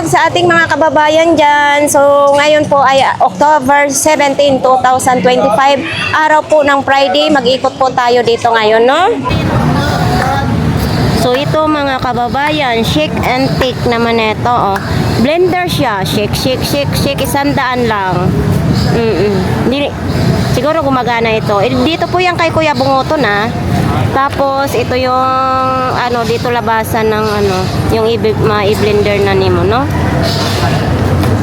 sa ating mga kababayan dyan. So, ngayon po ay October 17, 2025. Araw po ng Friday. Mag-ikot po tayo dito ngayon, no? So, ito mga kababayan, shake and take naman ito, oh. Blender siya. Shake, shake, shake, shake. 100 lang. Hindi, siguro gumagana ito. Dito po yan kay Kuya Bungoton, ha. Tapos ito yung ano dito labasan ng ano yung i-blender na nimo, no?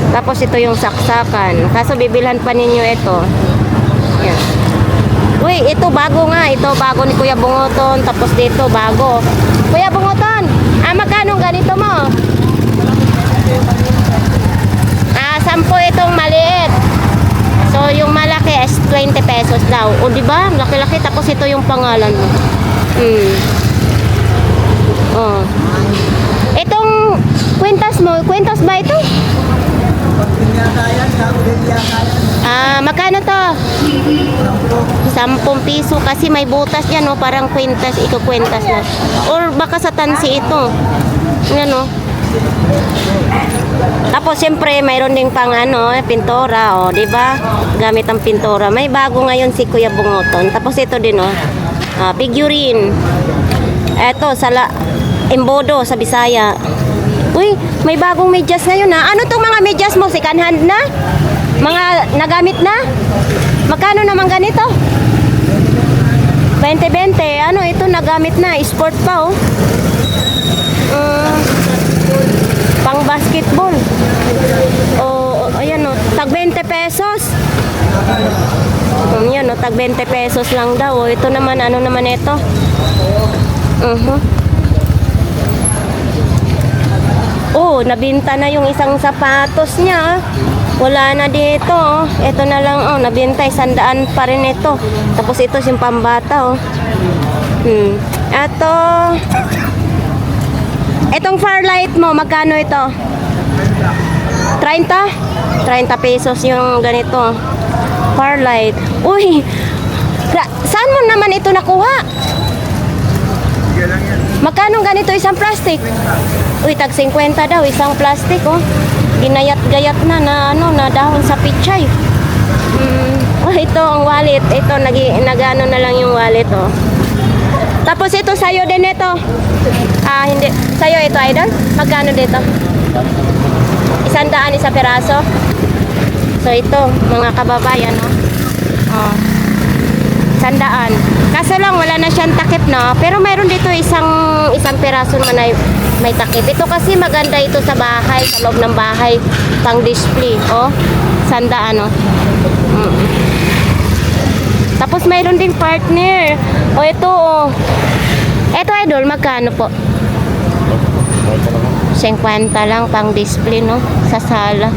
Tapos ito yung saksakan. Kaso bibilhan pa ninyo ito. Yan. Uy, ito bago nga. Ito bago ni Kuya Bungoton. Tapos dito bago. Kuya Bungoton, magkano ganito mo? 10 itong maliit. So, yung malaki is 20 pesos daw. O, diba? Laki-laki. Tapos ito yung pangalan mo. Oh. Itong kwintas mo, kwintas ba ito? Magkano to? 10 piso kasi may butas yan, no? Parang kwintas, ito kwintas na. Or baka sa tansi ito. Yan, no? Tapos siyempre mayroon ding pang ano, pintura, oh, 'di ba? Gamit ang pintura. May bago ngayon si Kuya Bungoton. Tapos ito din, oh. Figurine. Eto embodo sa Bisaya. Uy, may bagong medyas ngayon, ha. Ano tong mga medyas mo? Second hand na? Mga nagamit na? Magkano naman ganito? 20-20. Ano ito, nagamit na, sport pa, oh. Pang basketball. Ayan, oh, tag 20 pesos. Yan, oh, tag 20 pesos lang daw. Oh. Ito naman, ano naman ito? Oh, nabinta na yung isang sapatos niya. Wala na dito, oh. Ito na lang, oh, nabinta, 100 pa rin ito. Tapos ito yung pambata, oh. Itong Farlight mo, magkano ito? 30? 30 pesos yung ganito. Farlight. Uy, saan mo naman ito nakuha? Magkano ganito isang plastic? Uy, tag 50 daw isang plastic, oh. Ginayat-gayat na na dahon sa pichay. Ito ang wallet. Ito, nagano na lang yung wallet, oh. Tapos ito sa'yo din ito. Hindi. Sa'yo ito, idol? Magkano dito? 100 isa peraso. So ito, mga kababayan, no? 100. Kaso lang, wala na siyang takip, no? Pero mayroon dito isang peraso na may takip. Ito kasi maganda ito sa bahay, sa loob ng bahay. Pang display, oh. 100, no? Tapos mayroon ding partner. Ito, oh. Ito, idol, magkano po? 50 lang pang display, no? Sa sala.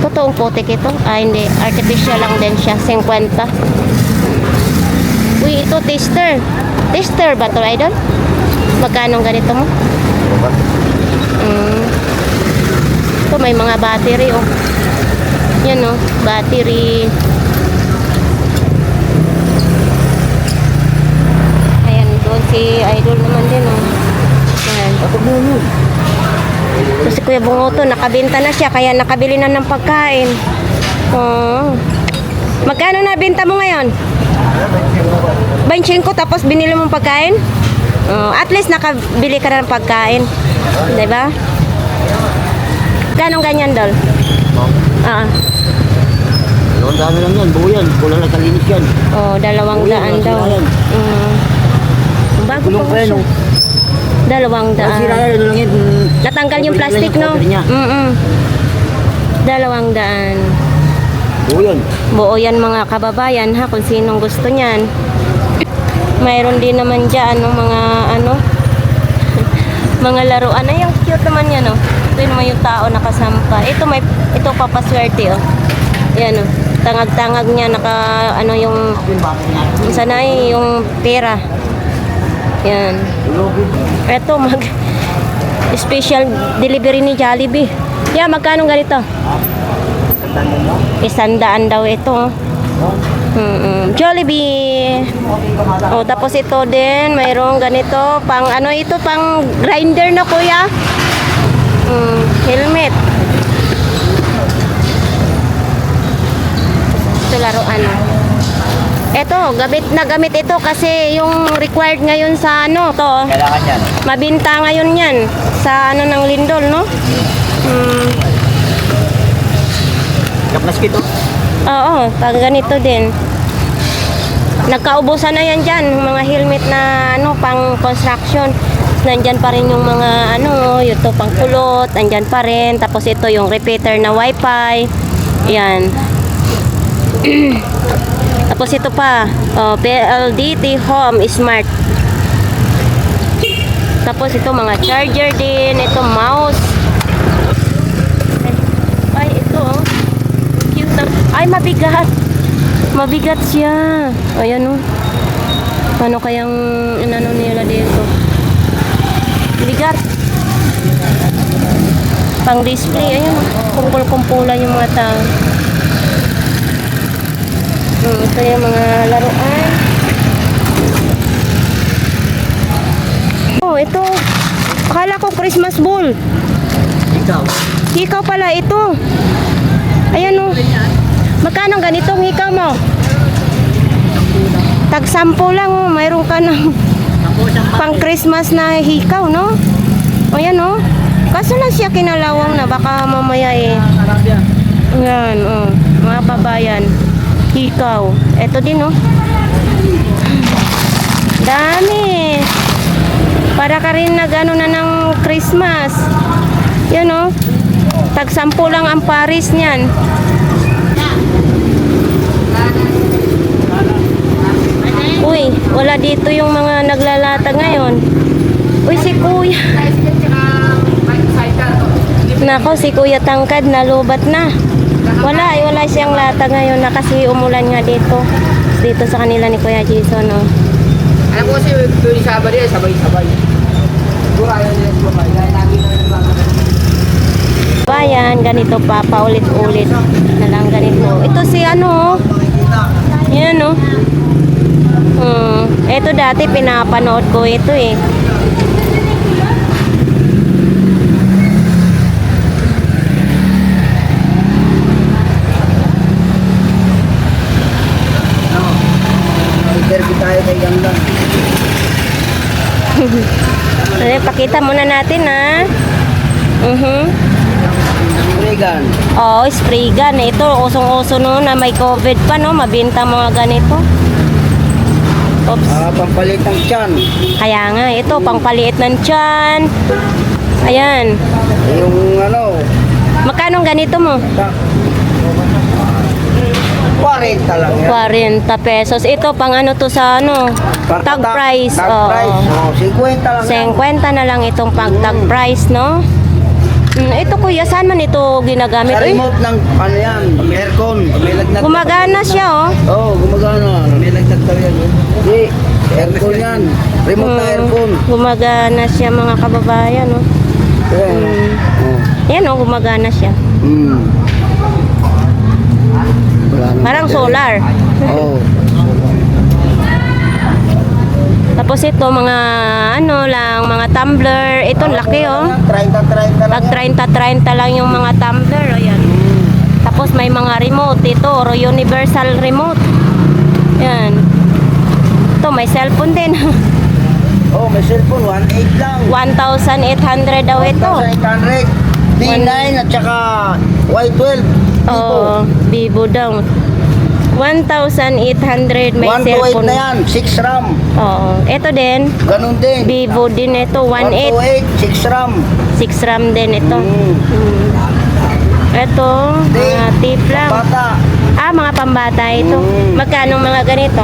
Totoong putik ito. Hindi. Artificial lang din siya. 50. Uy, ito tester. Tester ba to, idol? Magkano ganito mo? Ito, may mga battery, oh. Yan, oh. Battery. Si idol naman din, oh. Ayan. So, si Kuya Bungoton, nakabenta na siya, kaya nakabili na ng pagkain. Magkano na binta mo ngayon? 25, tapos binili mong pagkain? At least nakabili ka na ng pagkain. Diba? Ganong ganyan, Dol? Dalawang daan lang yan, buo yan. Kulang na kalinis yan. 200 daw. Bago pa siya. 200. Natanggal yung plastic, no? 200. Buo yan. Buo yan, mga kababayan, ha, kung sinong gusto niyan. Mayroon din naman dyan, mga laruan. Ay, ang cute naman yan, oh. Ito naman yung tao nakasampa. Ito papaswerte, oh. Yan, oh. Tangag-tangag niya, yung sanay, yung pera. Yan. Ito, special delivery ni Jollibee. Yeah, magkano ganito? 100 daw ito. Jollibee. Tapos ito din, mayroong ganito, pang ito, pang grinder na, kuya. Helmet. laruan. Ito, gamit ito kasi yung required ngayon sa ano, to. Kailangan yan. Mabinta ngayon yan sa ano ng lindol, no? Kaplas kito. Oo, pag ganito din. Nagkaubusan na yan dyan, mga helmet na ano, pang construction. Nandyan pa rin yung mga ano, ito pang kulot, nandyan pa rin. Tapos ito yung repeater na wifi. Yan. Tapos ito pa, PLDT Home Smart. Tapos ito mga charger din, ito mouse. Ay, ito oh. Cute na. Ay, mabigat. Mabigat siya. Ayan oh. Paano kayang inano nila dito? Bigat. Pang display, ayan. Kumpul-kumpulan yung mga tao. Ito yung mga laruan. Oh, ito. Akala ko Christmas ball. Ikaw. Hikaw pala ito. Ayan oh. Magkano ganitong hikaw mo? Tag-sampo lang oh. Mayroon ka ng pang Christmas na hikaw, no? O yan oh. Kaso lang siya kinalawang na. Baka mamaya eh. Yan oh. Mga kabayan. Hikaw. Ito din oh. Dami. Para ka rin nag-ano na ng Christmas. Yan oh. Tag-10 lang ang Paris niyan. Uy, wala dito yung mga naglalata ngayon. Uy, si Kuya. Nako, si Kuya Tangkad nalubat na. Wala siyang lata ngayon na kasi umulan nga dito. Dito sa kanila ni Kuya Jason, oh. Alam ko kasi tuwing Sabado yan, sabay-sabay. Siguro ayaw nila sumabay. Dahil lagi na nagbabagal. Bayan, ganito pa, paulit-ulit na lang ganito. Ito si ano, oh. Yan, oh. Ito dati pinapanood ko ito eh. Interview tayo kay Yang lang. Pakita muna natin ha. Regan. Oh, spray gun. Ito, usong-uso noon na may COVID pa, no? Mabinta mga ganito. Oops. Pampalit ng tiyan. Kaya nga, ito, pangpaliit ng tiyan. Ayan. Yung ano. Magkano ganito mo? 40 lang yan. 40 pesos. Ito, pang ano to sa ano? Tag price. Tag Oo. price. Oh, 50 lang yan. 50 na lang itong pag tag price, no? Ito kuya, saan man ito ginagamit? Sa Uy, remote ng ano yan, aircon. May lagnat. gumagana siya, oh. Oo, gumagana. May lagnat daw yan. Hindi, aircon yan. Remote na aircon. Gumagana siya mga kababayan, oh. Ayan. Oh. Yan, oh, gumagana siya. Wala nang Parang solar. Oo. Tapos ito, mga ano lang, mga tumbler. Ito, laki, oh. 30 lang. Pag 30 lang yung mga tumbler, ayan. Tapos may mga remote. Ito, universal remote. Yan. Ito, may cellphone din. Oh, may cellphone, 1.8 lang. 1,800 daw ito. 1,800. D9 at saka Y12. Oo, Vivo daw. 1,800 may 128 cellphone. na yan, 6 RAM. Oo. Ito din, Ganun din. Vivo din ito, 1,800. 128, 6 RAM. 6 RAM din ito. Mm. Ito, mga tip lang. Bata. Ah, mga pambata ito. Mm. Magkano mga ganito?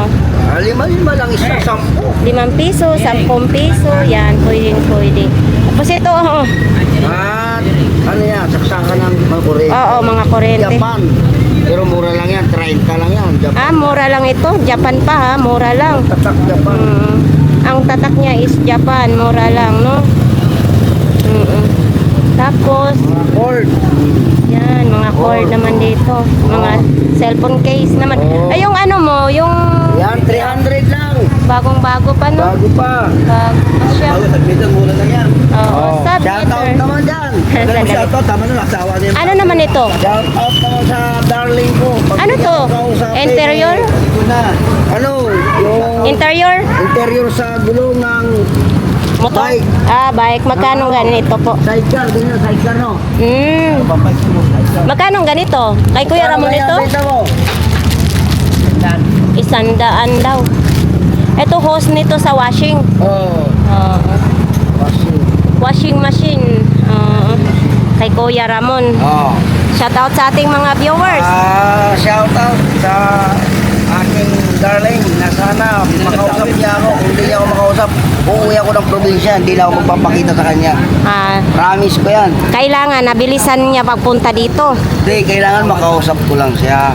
5 lang isa, 10. 5 piso, 10 piso. Yan, pwede. Tapos ito, oh. At ano yan, saksakan ng mga kuryente. Oo, mga kuryente. Japan. Pero mura lang yan, 30 lang yan. Japan. Ah, mura lang ito. Japan pa ha, mura lang. Tatak Japan. Ang tatak niya is Japan, mura lang, no? Tapos, Mga cord. yan, mga cord naman dito. Mga cellphone case naman. Oh. Ay, yung ano mo, yung Yan, 300 lang. bagong-bago pa, no? Bago pa. Bago pa siya. Submitter, mura lang yan. Oo, Shoutout submitter. naman dyan. Sandali. Shoutout, tama na, asawa niya. Ano naman ito? Shoutout naman sa darling ko. Ano to? Interior? Ito na. Ano? Yung Interior? interior sa gulong ng Motor? bike. Bike. Magkano ganito po? Sidecar. Ganyan, sidecar, no? Magkano ganito? Kay Kuya Ramon ito? Dito mo. 100 daw. Ito hose nito sa washing. Oh. Ah, Washing. washing machine. Kay Kuya Ramon. Oh. Shout out sa ating mga viewers. Shout out sa aking darling na sana makausap niya ako. Kung hindi niya ako makausap, uuwi ako ng probinsya. Hindi na ako magpapakita sa kanya. Promise ko yan. Kailangan nabilisan niya pagpunta dito. Hindi, kailangan makausap ko lang siya.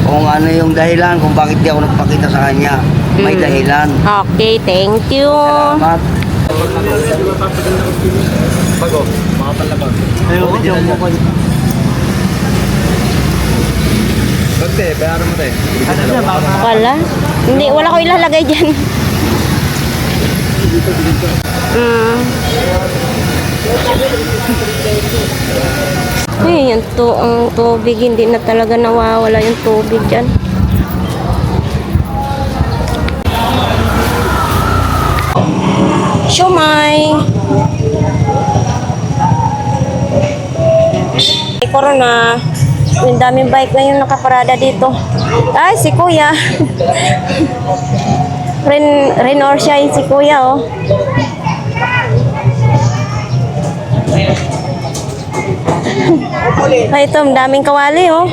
Kung ano yung dahilan, kung bakit di ako nagpakita sa kanya. May dahilan. Okay, thank you. Salamat. Wala. Hindi, wala ko ilalagay dyan. Yung ang tubig, hindi na talaga nawawala yung tubig dyan. Siomay! Corona. Yung daming bike na yung nakaparada dito. Ay, si Kuya. Rin or shine si Kuya, oh. Ay, ito, daming kawali, oh.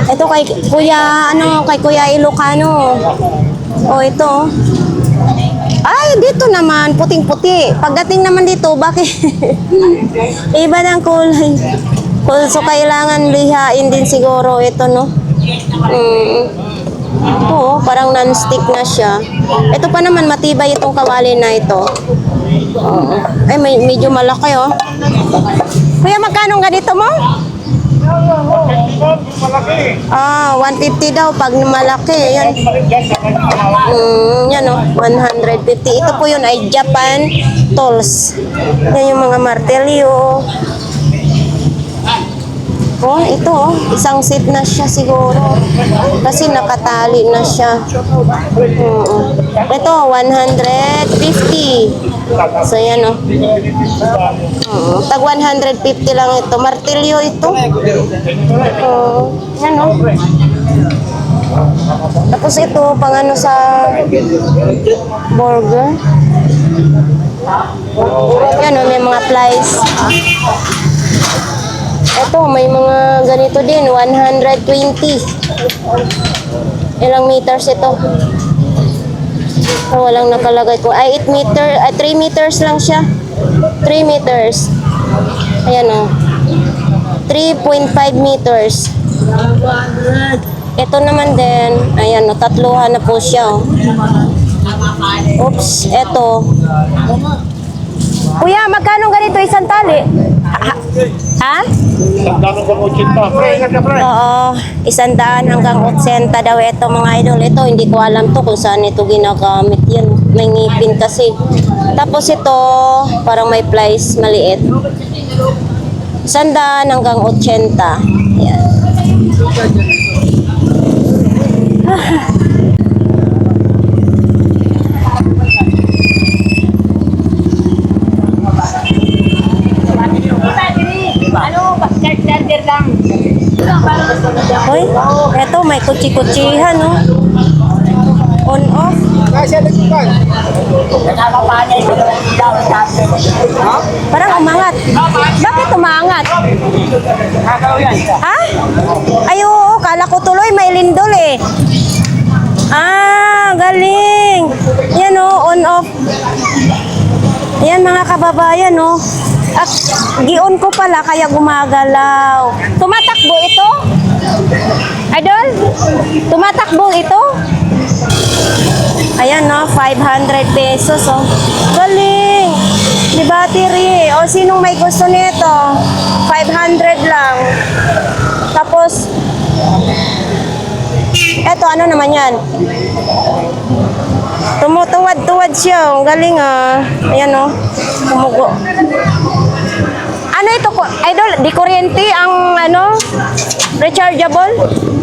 Ito kay Kuya, kay Kuya Ilocano. Oh, ito, oh. Ay, dito naman, puting-puti. Pagdating naman dito, bakit? Iba ng kulay. So, kailangan lihain din siguro ito, no? Oo, parang non-stick na siya. Ito pa naman, matibay itong kawali na ito. Ay, medyo malaki, oh. Kuya, magkano ganito mo? 150 daw pag malaki. Yan. Yan, oh, 150. Ito po yun ay Japan tools. Yan yung mga martelyo. Oh, ito, oh, isang set na siya siguro. Kasi nakatali na siya. Ito, 150. So, yan, oh. Tag 150 lang ito. Martilyo ito. Yan, oh. Tapos ito, pang ano sa burger. Yan, oh, may mga plies. Ito, may mga ganito din, 120. Ilang meters ito? Oh, walang nakalagay ko. Ay, 3 meters lang siya. 3 meters. Ayan, oh. 3.5 meters. Ito naman din. Ayan, oh, tatluhan na po siya, oh. Oops, ito. Kuya, magkano ganito isang tali? Ha? 100 hanggang 80. Oo, 100 hanggang 80 daw ito mga idol. Ito, hindi ko alam to kung saan ito ginagamit yan. May ngipin kasi. Tapos ito, parang may plies maliit. 100 hanggang 80. Yan. Hoy, eto may kutsi-kutsihan, no? On off. Parang umangat. Bakit umangat? Ha? Ay, oo, kala ko tuloy may lindol eh. Galing. Yan, oh, on off. Yan mga kababayan, no? At gion ko pala kaya gumagalaw. Tumatakbo ito? Idol? Tumatakbo ito? Ayan, no? 500 pesos, oh. Galing! Di battery. O, sinong may gusto nito? 500 lang. Tapos, eto, ano naman yan? Tumutuwad-tuwad siya. Ang galing, ah. Ayan, oh. Tumugo. Ano ito? Idol, di kuryente ang, Rechargeable?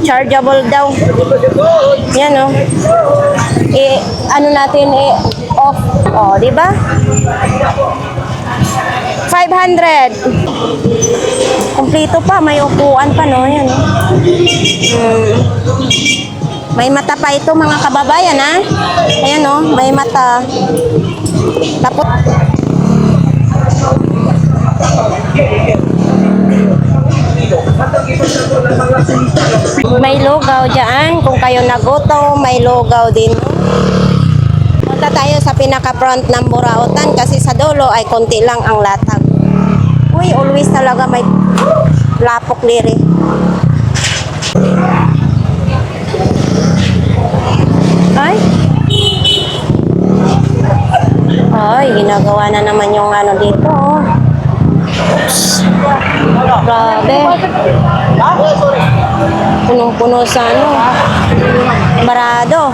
Chargeable daw. Yan o. Ano natin off. O, di ba? 500. Kompleto pa. May upuan pa, no? Yan, no? May mata pa ito, mga kababayan, ha? Ayan, no? May mata. Tapos, may lugaw dyan. Kung kayo nagutom, may lugaw din. Punta tayo sa pinaka-front ng Burautan kasi sa dulo ay konti lang ang latag. Uy, always talaga may lapok liri. Ay. Ay, ginagawa na naman yung ano dito. Oh. Grabe. Punong-puno sa ano. Barado.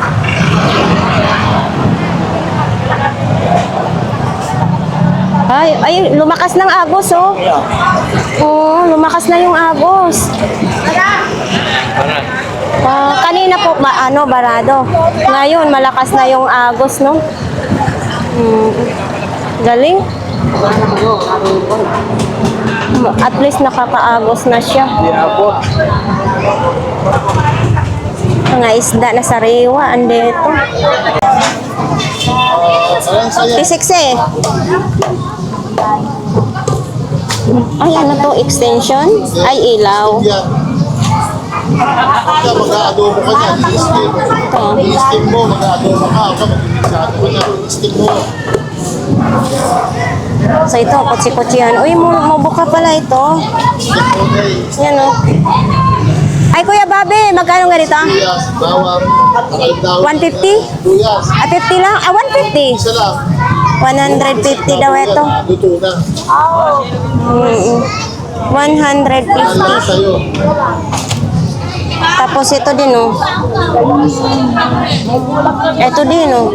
Ay, lumakas ng agos, oh. Oo, lumakas na yung agos. Kanina po, barado. Ngayon, malakas na yung agos, no? Galing. At least nakakaagos na siya. Mga isda na sariwa, andito. P6 Ay, ano to? Extension? Ay, ilaw. Kaya mag-aadobo ka niya, i-steam mo, mag-aadobo ka, mag-aadobo ka niya, i-steam mo. So ito, kutsi-kutsihan. Uy, mubuka pala ito. Yan o. Ay, Kuya Bobby, magkano ganito? Tuyas, bawang, 150? tuyas, 50 lang? 150? isa lang. 150 daw ito. Luto na. 150. Alam sa'yo. Tapos ito din, oh. Ito din, oh.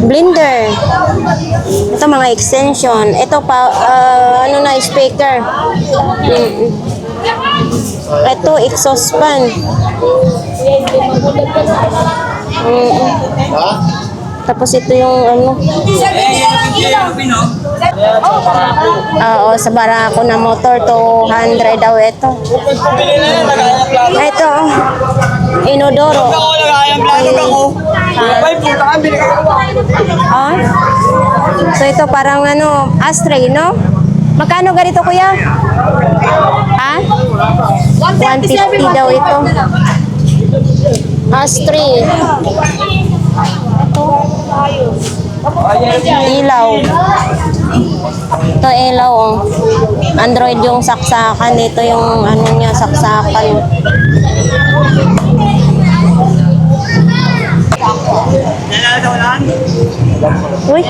Blender. Ito mga extension. Ito pa, speaker. Ito, exhaust fan. Ha? Tapos ito yung ano. Oo, sa barako na motor, 200 daw ito. Ito, inodoro. Ah? So ito parang ano, ashtray, no? Magkano ganito, kuya? Ha? 150 daw ito. Ashtray. Ilaw. Ito ilaw, oh. Android yung saksakan. Ito yung ano niya, saksakan. Uy.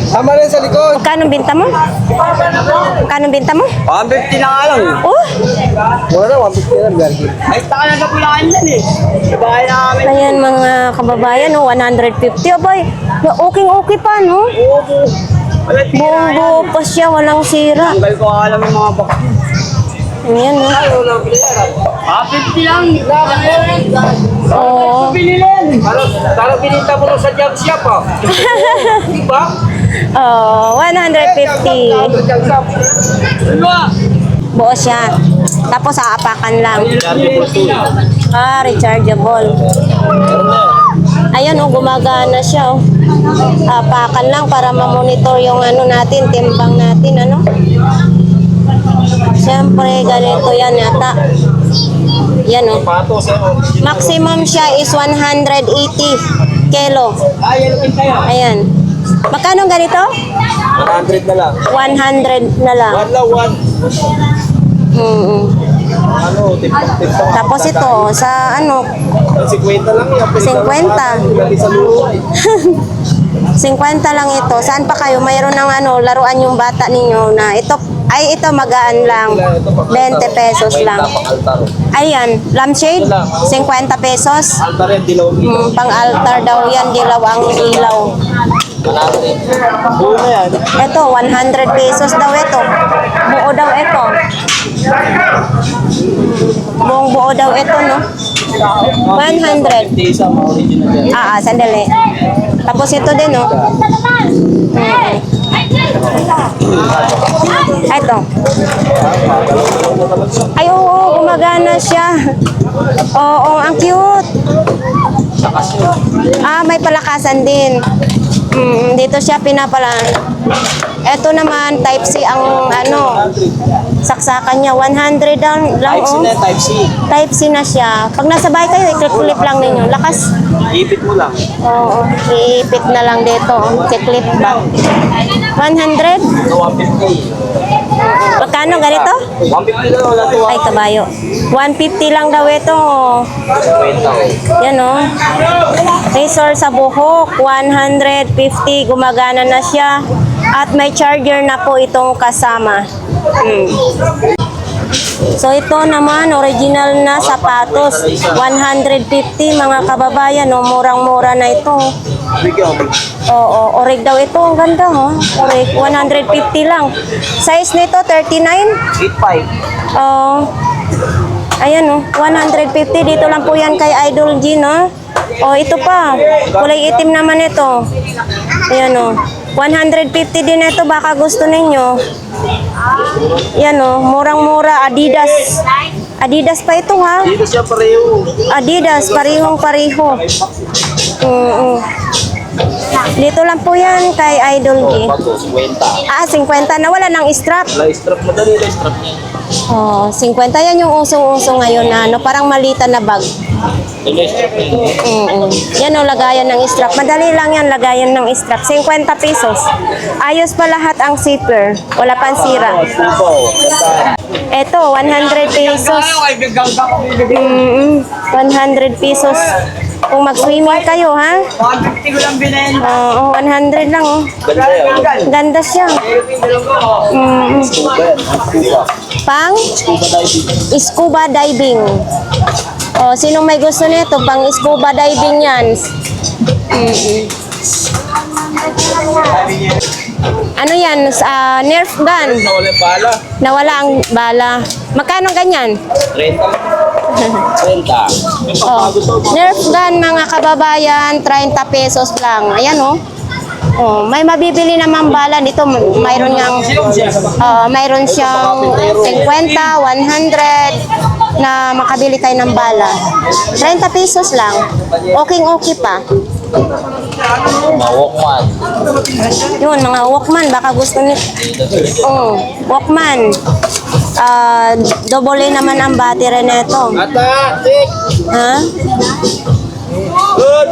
Tama rin sa likod. Magkano binta mo? Magkano binta mo? 150 na nga lang. Oh! Mura na, 150 na. Ay, taka na sa pulaan yan eh. Sa bahay namin. Ayan mga kababayan, oh, 150. Abay, okay pa, no? Buong buo pa siya, walang sira. Tanggal ko alam yung mga box. Ayan, no? 50 lang. Oo. Binilin. Parang binita mo sa junk shop ah. Di ba? Oh, 150. Junk shop. Buo siya. Tapos aapakan lang. Ah, rechargeable. Ayan, oh, gumagana siya, oh. Apakan lang para ma-monitor yung ano natin, timbang natin, ano? Siyempre, ganito yan yata. Yan, oh. Maximum siya is 180 kilo. Ayan. Magkano ganito? 100 na lang. 100 na lang. One lang, one. Ano, tip Tapos ito, sa ano, 50 lang yan. 50. Sa luho. 50 lang ito. Saan pa kayo? Mayroon ng ano, laruan yung bata ninyo na ito, ay ito magaan lang. 20 pesos lang. Ayan, lampshade, 50 pesos. Alta rin, dilaw. Pang altar daw yan, dilaw ang ilaw. Buo na yan. Ito, 100 pesos daw ito. Buo daw ito. Buong buo daw ito, no? 100. Isa mo original yan. Sandali. Tapos ito din, no? Ito. Ay, oo, gumagana siya. Oo, ang cute. May palakasan din. Dito siya pinapalan. Ito naman, type C ang saksakan niya. 100 lang, Type C oh. na yan, Type C. Type C na siya. Pag nasa bahay kayo, i-clip lang ninyo. Lakas. Ipit mo lang. Oo, iipit na lang dito. I-clip ba? 100? 150. Magkano ganito? 150 na wala to. Ay, kabayo. 150 lang daw ito. Yan, oh. Razor sa buhok, 150. Gumagana na siya. At may charger na po itong kasama. So ito naman, original na sapatos. 150 mga kababayan, oh. Murang-mura na ito. Oo, orig daw ito. Ang ganda, oh. Orig, 150 lang. Size nito, 39? 85. Ayan, oh. 150. Dito lang po yan kay Idol G, no? Ito pa. Kulay itim naman ito. Ayan, oh. 150 din ito. Baka gusto ninyo. Yan, oh. Murang-mura. Adidas. Adidas pa ito, ha? Dito siya pareho. Adidas. Parihong-pariho. Dito lang po yan kay Idol G. 50. 50 na. Wala ng strap. Wala strap. Madali na strap niya. 50 yan yung usong-uso ngayon na parang malita na bag. Wala strap niya. Yan o, lagayan ng strap. Madali lang yan, lagayan ng strap. 50 pesos. Ayos pa lahat ang zipper. Wala pang sira. Eto, 100 pesos. 100 pesos. Kung mag-swimming kayo, ha? 150 ko lang bilhin. Oo, 100 lang, oh. Ganda siya. Pang? Scuba diving. Sinong may gusto nito? Pang scuba diving yan. Ano yan? Nerf gun. Nawala yung bala. Nawala ang bala. Magkano ganyan? 30. Nerf gun, mga kababayan, 30 pesos lang. Ayan, oh. May mabibili naman bala dito. Mayroon siyang 50, 100 na makabili kayo ng bala. 30 pesos lang. Okay pa. Mga Walkman. Yun, mga Walkman, baka gusto nito. Walkman. Double A naman ang battery nito. Ata, tik. Ha? Good,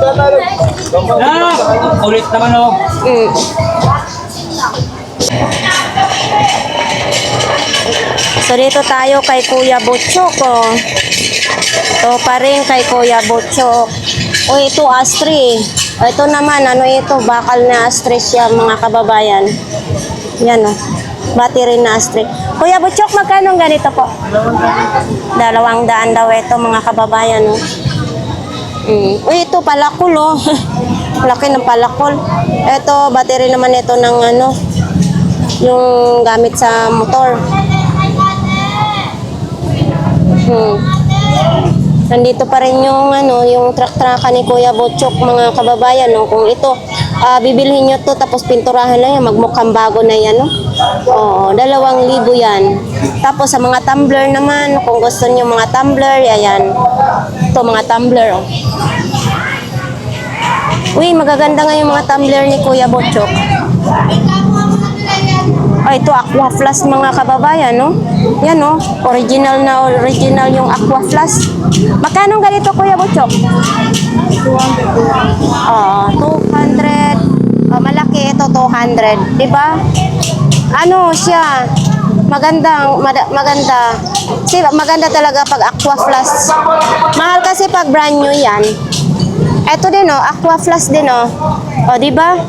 ulit naman o. So dito tayo kay Kuya Butchok, oh. Ito pa rin kay Kuya Butchok. Ito Astri. Ito naman, ito? Bakal na Astri siya, mga kababayan. Yan, oh. Battery na Astri. Kuya Butchok, magkano ganito po? 200 daw ito, mga kababayan, oh. Ito palakol, oh. Laki ng palakol. Ito, battery naman ito ng yung gamit sa motor. Nandito pa rin yung yung truck-trucka ni Kuya Butchok, mga kababayan, no? Kung ito bibilhin nyo to tapos pinturahan lang yan, magmukhang bago na yan, no? 2,000 yan. Tapos sa mga tumbler naman, kung gusto nyo mga tumbler, ayan. Ito mga tumbler, oh. Uy, magaganda nga yung mga tumbler ni Kuya Butchok. Ito Aqua Flask, mga kababayan, no? Yan, no? Original yung Aqua Flask. Magkano ganito, Kuya Butchok? 200. Malaki ito, 200. Diba? Siya? Maganda. Maganda talaga pag Aqua Flask. Mahal kasi pag brand new yan. Ito din, Aqua Flask din, diba?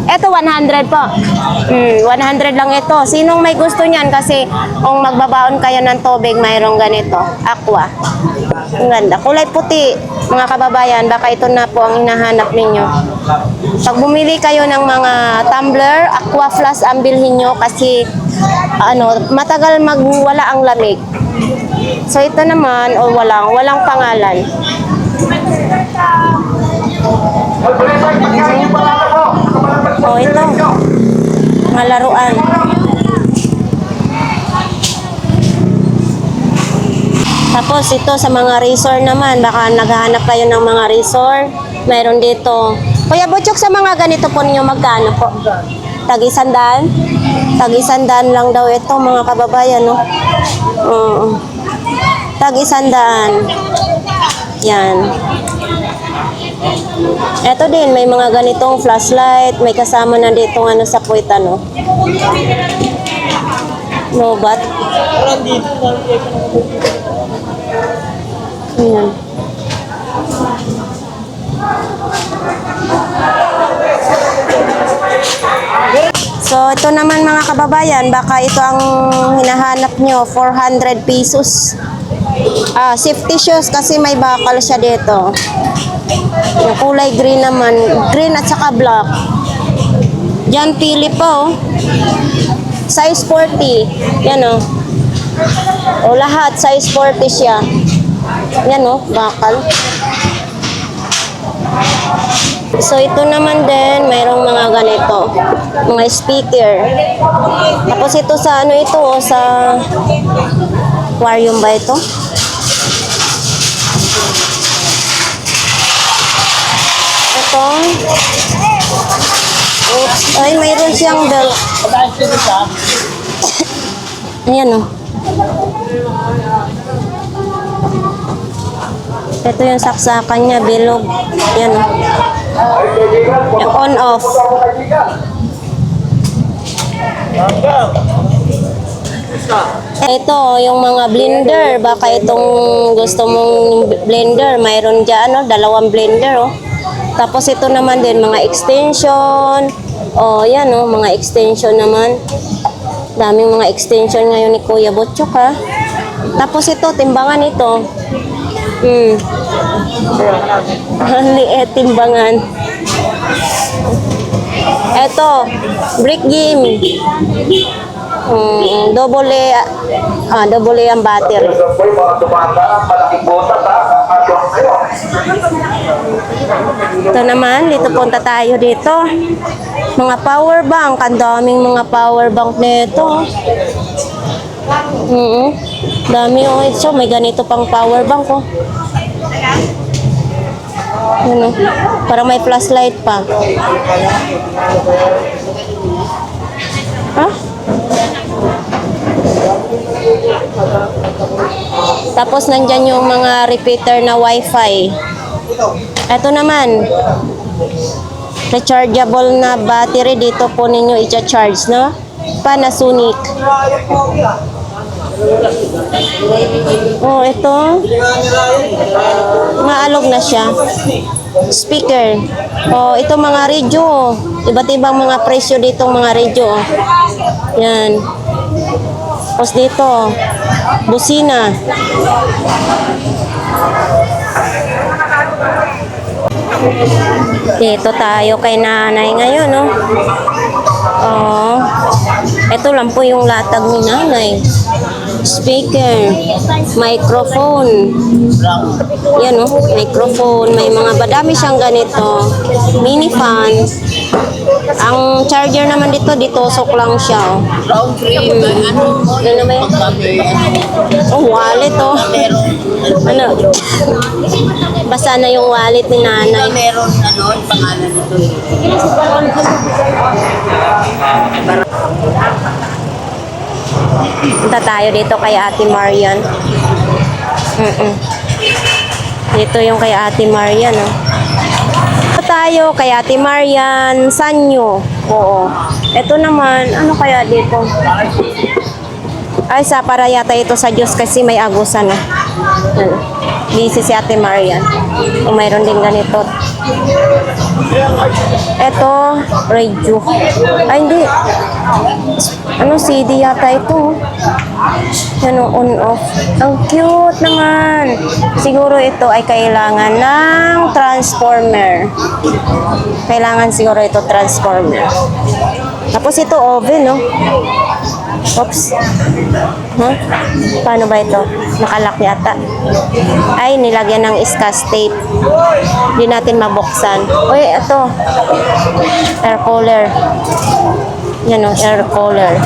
Ito 100 po. 100 lang ito. Sinong may gusto niyan kasi kung magbabaon kayo ng tubig, mayroong ganito, aqua. Ang ganda. Kulay puti, mga kababayan, baka ito na po ang hinahanap ninyo. Pag bumili kayo ng mga tumbler, aqua flask ang bilhin nyo kasi matagal magwala ang lamig. So ito naman, walang pangalan. Ito. Mga laruan. Tapos ito sa mga resort naman, baka naghahanap kayo ng mga resort. Mayroon dito. Kuya Butchok, sa mga ganito po ninyo, magkano po? Tag-100? Tag-100 lang daw ito, mga kababayan, no? Oo. Tag-100. Yan. Ito din, may mga ganitong flashlight, may kasama na dito sa puwit, Nobat. Ayan. So, ito naman mga kababayan, baka ito ang hinahanap nyo, 400 pesos. Safety shoes kasi may bakal siya dito. Yung kulay green naman, green at saka black. Diyan pili pa, size 40. Yan, lahat size 40 siya. Yan, bakal. So, ito naman din, mayroong mga ganito, mga speaker. Tapos ito sa sa aquarium ba ito? Ito. Oops. Ay, mayroon siyang belt. Ayan, Ito yung saksakan niya, bilog. Yan, yung on-off. Ito, yung mga blender. Baka itong gusto mong blender. Mayroon dyan, 2 blender, Tapos ito naman din, mga extension. Yan, mga extension naman. Daming mga extension ngayon ni Kuya Butchok, ha. Tapos ito, timbangan ito. Liit, timbangan. Ito, brick game. Double ang battery. Ito naman, dito punta tayo dito. Mga power bank, ang daming mga power bank nito. Dami, so may ganito pang power bank, Parang may flashlight pa. Tapos nandyan yung mga repeater na wifi. Ito naman, rechargeable na battery. Dito po ninyo i-charge, Panasonic. Ito. Maalog na siya. Speaker. Ito mga radio. Iba't ibang mga presyo dito mga radio. Yan. Tapos dito, busina. Dito tayo kay nanay ngayon, Ito lang po yung latag ni nanay. Speaker, microphone. Yan, microphone. May mga badami siyang ganito. Mini fan. Ang charger naman dito, ditusok lang siya. Ano ba yun? Wallet, Basa na yung wallet ni nanay. Meron pangalan nito. Punta tayo dito kay Ate Marian. Dito yung kay Ate Marian, Punta tayo kay Ate Marian Sanyo. Ito naman, ano kaya dito? Ay, para yata ito sa Diyos kasi may agusan, Busy si Ate Marian. Mayroon din ganito. Ito, radio. Ay, hindi. Ano, CD yata ito. Yan, on off. Ang cute naman. Siguro ito ay kailangan ng transformer. Kailangan siguro ito transformer. Tapos ito oven, no? Oops. Huh? Paano ba ito? Nakalak yata. Ay, nilagyan ng scotch tape. Hindi natin mabuksan. Uy, ito. Air cooler. Yan o, air cooler.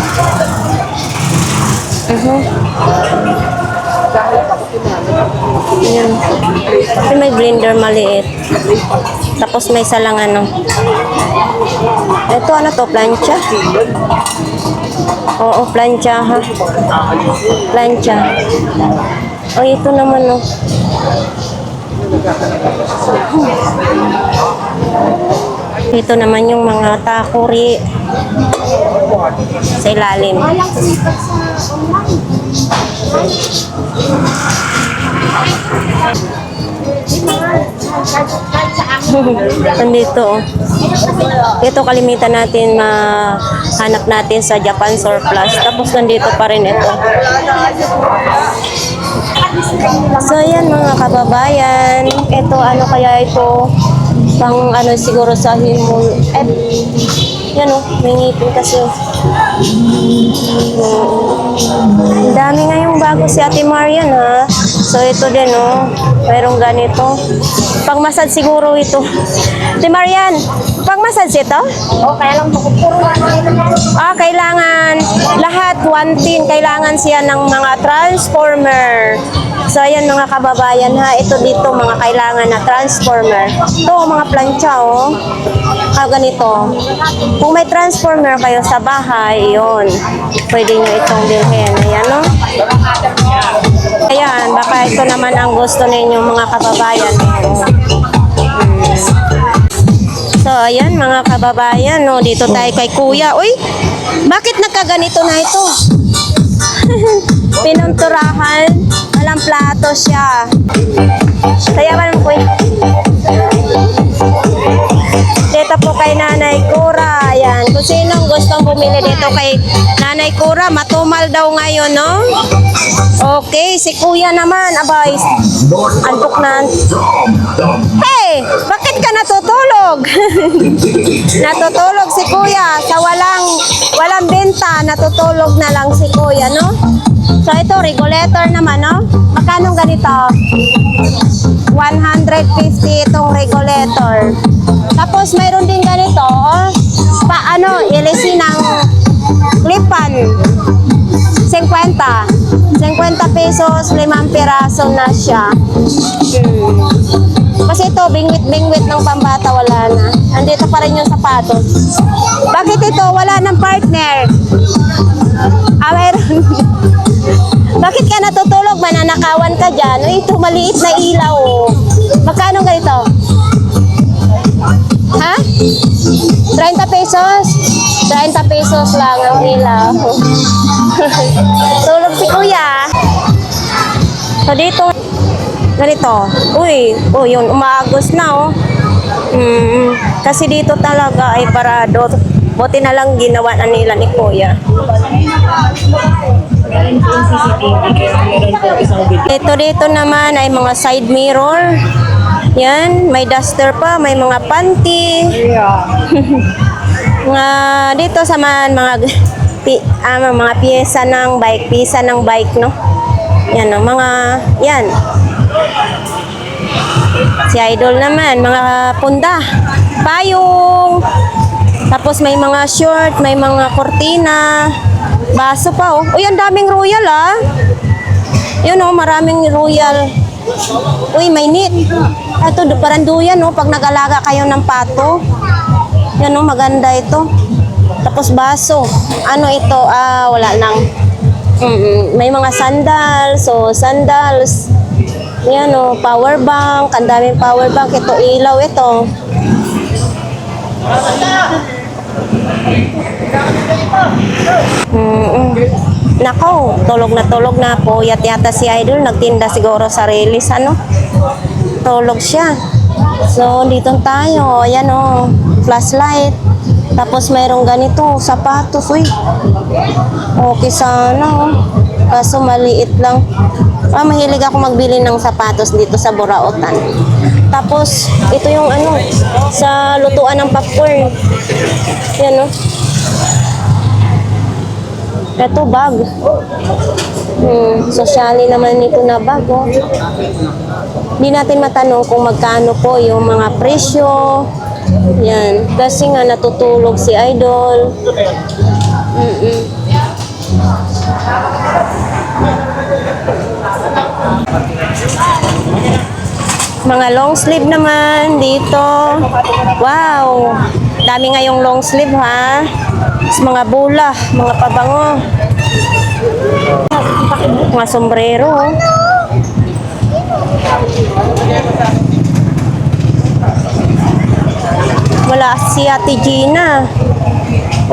Yan. Ay, may blender maliit. Tapos may salang ano. Ito, ano to? Plancha? Oo, plancha ha. Plancha. Oh, ito naman oh. Ito naman yung mga takuri sa ilalim. Nandito oh. Ito kalimitan natin hanap natin sa Japan Surplus. Tapos nandito pa rin ito. So yan mga kababayan. Ito ano kaya ito? Pang ano siguro sa himul. Yan oh, may ngipin kasi. Ang dami nga yung bago si Ate Marian ha. So ito din oh, mayroong ganito. Pang massage siguro ito. Ate Marian, pang massage ito? Oh, kaya lang puro Kailangan lahat wantin, kailangan siya ng mga transformer. So ayan mga kababayan ha, ito dito mga kailangan na transformer. Ito mga plancha oh. Ganito. Kung may transformer kayo sa bahay, yun. Pwede nyo itong bilhin. Ayan no. Ayan, baka ito naman ang gusto ninyo mga kababayan. So ayan mga kababayan, no, dito tayo kay Kuya. Uy, bakit nagkaganito na ito? Pinunturahan, walang plato siya. Kaya ba naman Kuya? Dito po kay Nanay Cora. Ayan, kung sinong gustong bumili dito kay Nanay Cora, matumal daw ngayon, no? Okay, si Kuya naman, abay, antok na. Hey, bakit ka natutulog? Natutulog si Kuya sa walang benta, natutulog na lang si Kuya, no? So ito, regulator naman, no? Magkano ganito? 150 itong regulator. Tapos mayroon din ganito, oh, paano, ilisin ng clipan. 50 pesos, 5 piraso na siya. Kasi ito, bingwit ng pambata, wala na. Andito pa rin yung sapatos. Bakit ito? Wala ng partner. Mayroon. Bakit ka natutulog? Mananakawan ka dyan. Ito, maliit na ilaw. Magkano ganito? Ha? 30 pesos? 30 pesos lang ang ilaw. Tulog si Kuya. So dito, ganito. Uy, yun, umaagos na oh. Kasi dito talaga ay parado. Buti na lang ginawa na nila ni Kuya. Ito dito naman ay mga side mirror. Yan, may duster pa, may mga panty. Mga dito sa mga piyesa ng bike, no? Yan, no, mga yan. Si Idol naman, mga punda, payong. Tapos may mga short, may mga kortina, baso pa oh. Uy, ang daming royal ah. Yun oh, maraming royal. Uy, may knit. Ito, parang duyan oh, pag nag-alaga kayo ng pato. Yan oh, maganda ito. Tapos baso. Ano ito? Wala nang. May mga sandals. So, sandals. Yan oh, power bank. Ang daming power bank. Ito, ilaw ito. Nako, tulog na po. Yat yata si Idol. Nagtinda siguro sa release. Ano? Tulog siya. So, dito tayo. Ayan o. Flashlight. Tapos, mayroong ganito. Sapatos. Uy. Okay sana o. Kaso, maliit lang. Mahilig ako magbili ng sapatos dito sa Burautan. Tapos, ito yung ano, sa lutuan ng popcorn. Yan o. Ito, bag. Sosyali naman ito na bag, oh. Hindi natin matanong kung magkano po yung mga presyo. Yan. Kasi nga natutulog si Idol. Mga long sleeve naman dito. Wow! Dami ngayong long sleeve, ha? Tapos mga bula, mga pabango. Mga sombrero, oh. Wala si Ate Gina.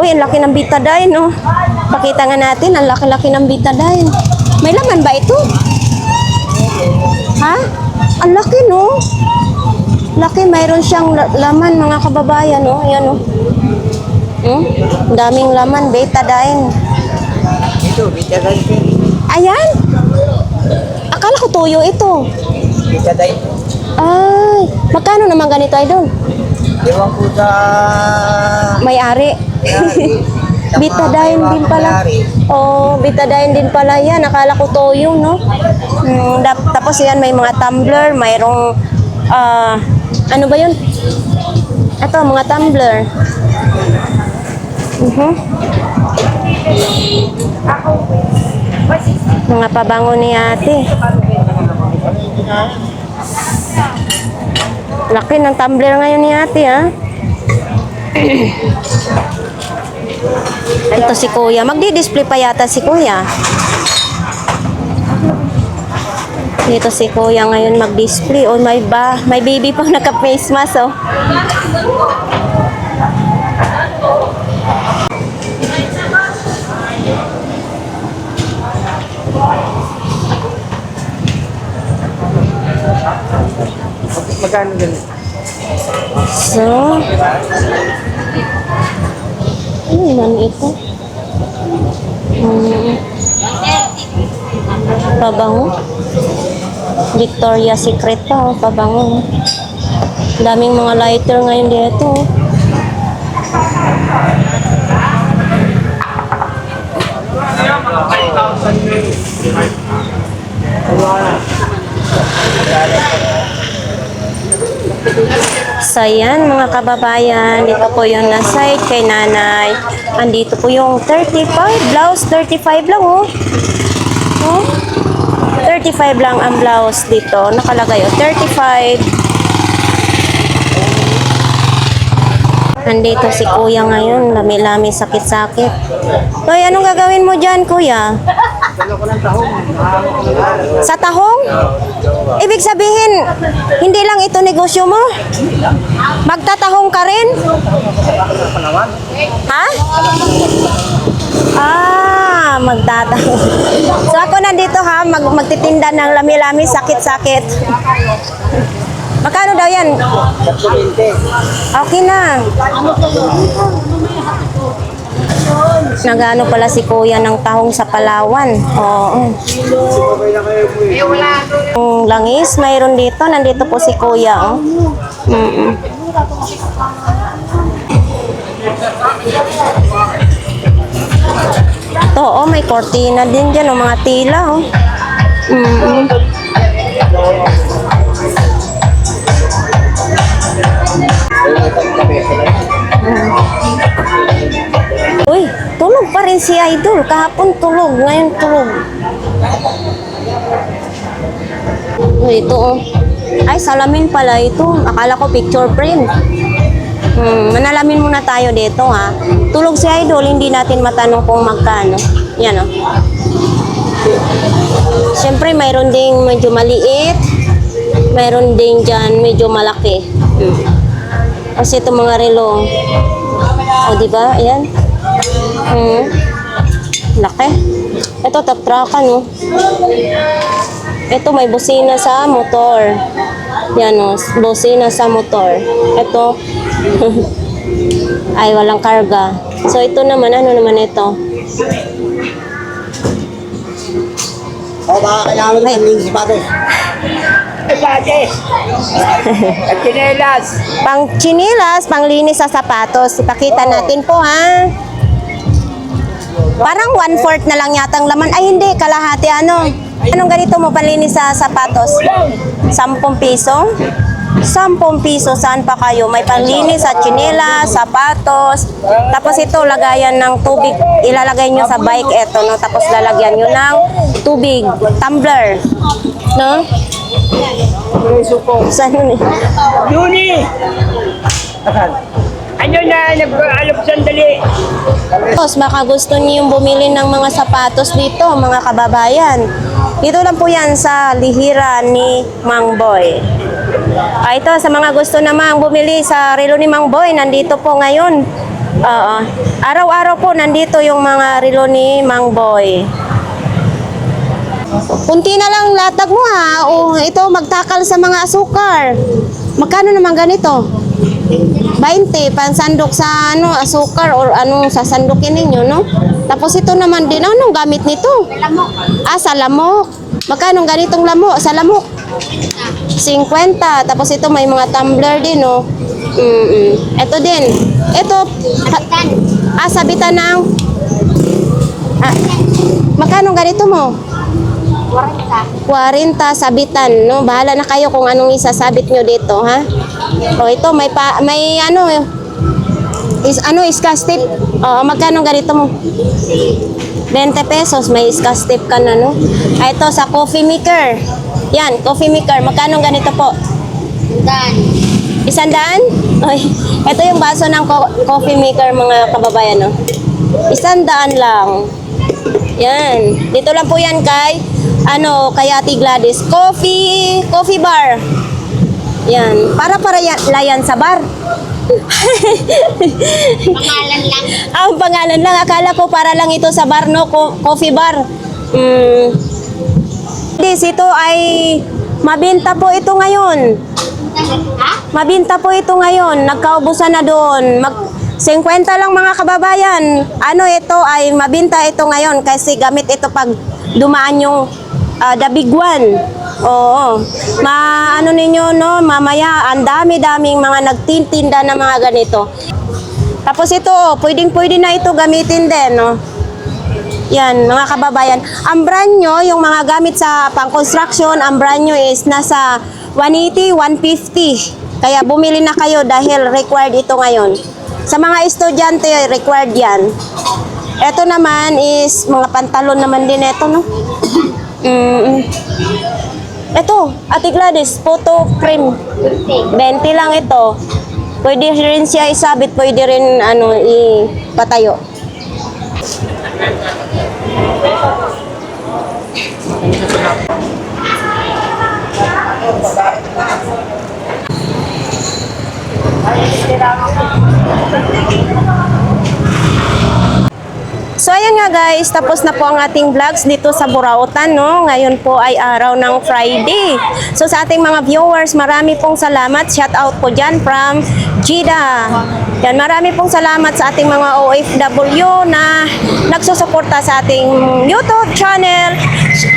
Uy, ang laki ng Betadine, oh. Pakita nga natin, ang laki-laki ng Betadine. May laman ba ito? Ha? Ang laki, no? Laki, mayroon siyang laman, mga kababayan, no? Ayan, no? Ang daming laman, Betadine. Ito, Betadine. Ayan! Akala ko tuyo ito. Betadine. Ay, magkano naman ganito, Idol? Ewan ko sa... May-ari. Betadine din pala. Oh, Betadine din pala yan. Akala ko toyo, no? Tapos yan, may mga tumbler, mayroong, ano ba yun? Ito, mga tumbler. Mga pabango ni ate. Laki ng tumbler ngayon ni ate, ha? Ito si kuya. Magdi-display pa yata si kuya. Dito si kuya ngayon mag-display. Oh, may baby pang naka-face mask, oh. Magkano ganun? So, ano naman ito? Pabango. Victoria's Secret pa, oh, pabango. Daming mga lighter ngayon dito. So yan mga kababayan, dito po yung na-site kay nanay. Andito po yung 35 blouse, 35 lang, oh. Oh, 35 lang ang blouse dito. Nakalagay, oh, 35. Nandito si kuya ngayon, lami-lami, sakit-sakit. Hoy, anong gagawin mo dyan, kuya? Sa tahong? Ibig sabihin, hindi lang ito negosyo mo? Magtatahong ka rin? Ha? Magtatahong. So ako nandito, ha, magtitinda ng lami-lami, sakit-sakit. Magkano daw yan? Okay na. Nagano pala si kuya ng tahong sa Palawan. Oo. Langis, mayroon dito. Nandito po si kuya, oh. Ito, oh, may kortina din dyan, oh, mga tila, oh. Uy, tulog pa rin si Idol. Kahapon tulog, ngayon tulog. Uy, ito, oh. Ay, salamin pala ito. Akala ko picture frame. Manalamin muna tayo dito, ha. Tulog si Idol, hindi natin matanong kung magkano. Yan, oh. Siyempre, mayroon ding medyo maliit. Mayroon ding dyan medyo malaki. Kasi ito mga relo. O, diba? Ayan. Laki. Ito, taprakan, oh. Ito, may busina sa motor. Yan o, bosina sa motor. Ito, ay walang karga. So ito naman, ano naman ito? Baka kailangan ng linis sapatos. Sapatos. At chinelas. Pang chinilas, pang linis sa sapatos. Ipakita natin po ha. Parang 1/4 na lang yata ang laman. Ay hindi, kalahati ano. Anong ganito mo panlinis sa sapatos? 10 piso? 10 piso, saan pa kayo? May panlinis sa chinelas, sapatos. Tapos ito, lagayan ng tubig. Ilalagay nyo sa bike ito, no? Tapos lalagyan nyo ng tubig. Tumbler. No? Saan yun eh? Yuni! Ano na, nag-alap sandali. Tapos baka gusto niyo yung bumili ng mga sapatos dito, mga kababayan. Dito lang po yan sa Lihira ni Mang Boy. Ito, sa mga gusto namang bumili sa relo ni Mang Boy, nandito po ngayon. Araw-araw po nandito yung mga relo ni Mang Boy. Kunti na lang latag mo ha. O, ito, magtakal sa mga asukar. Magkano naman ganito? 20, pansandok sa ano, asukar or ano, sasandukin ninyo, no? Tapos ito naman din, anong gamit nito? Sa lamok. Magkano ganitong lamok? Sa lamok? 50. Tapos ito may mga tumbler din, no? Ito din. Ito, sabitan ng... magkano ganito mo? 40 sabitan, no? Bahala na kayo kung anong isasabit nyo dito, ha? O ito, may ano, iska-stip. O, magkano ganito mo? 20 pesos, may iska-stip ka na, no? Ito, sa coffee maker. Yan, coffee maker. Magkano ganito po? 100. 100? Oy, ito yung baso ng coffee maker, mga kababayan, no? 100 lang. Yan. Dito lang po yan kay kay Ate Gladys. Coffee bar. Yan. Para layan sa bar. Pangalan lang. Ang pangalan lang. Akala ko para lang ito sa bar, no? Coffee bar. Ito ay mabenta po ito ngayon. Ha? Mabenta po ito ngayon. Nagkaubusan na doon. 50 lang mga kababayan. Ito ay mabenta ito ngayon kasi gamit ito pag dumaan yung the big one. Oo. Ninyo, no? Mamaya, ang dami-daming mga nagtitinda na mga ganito. Tapos ito, pwedeng-pwede na ito gamitin din, no? Yan, mga kababayan. Ang brand nyo, yung mga gamit sa pang-construction, ang brand nyo is nasa 180, 150. Kaya bumili na kayo dahil required ito ngayon. Sa mga estudyante, required yan. Ito naman is mga pantalon naman din ito, no? Ito, Ate Gladys, photo frame. 20 lang ito. Pwede rin siya isabit, pwede rin ipatayo. So ayan nga guys, tapos na po ang ating vlogs dito sa Burautan, no? Ngayon po ay araw ng Friday. So sa ating mga viewers, marami pong salamat. Shout out po dyan from Jeddah. Yan, marami pong salamat sa ating mga OFW na nagsusuporta sa ating YouTube channel.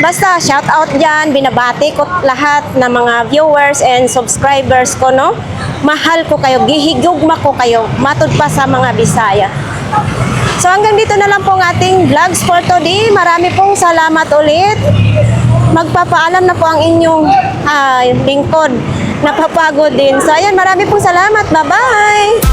Basta shout out dyan, binabati ko lahat ng mga viewers and subscribers ko, no? Mahal ko kayo, gihigugma ko kayo, matud pa sa mga Bisaya. So hanggang dito na lang po ang ating vlogs for today. Marami pong salamat ulit. Magpapaalam na po ang inyong lingkod. Napapagod din. So ayan, marami pong salamat. Bye-bye!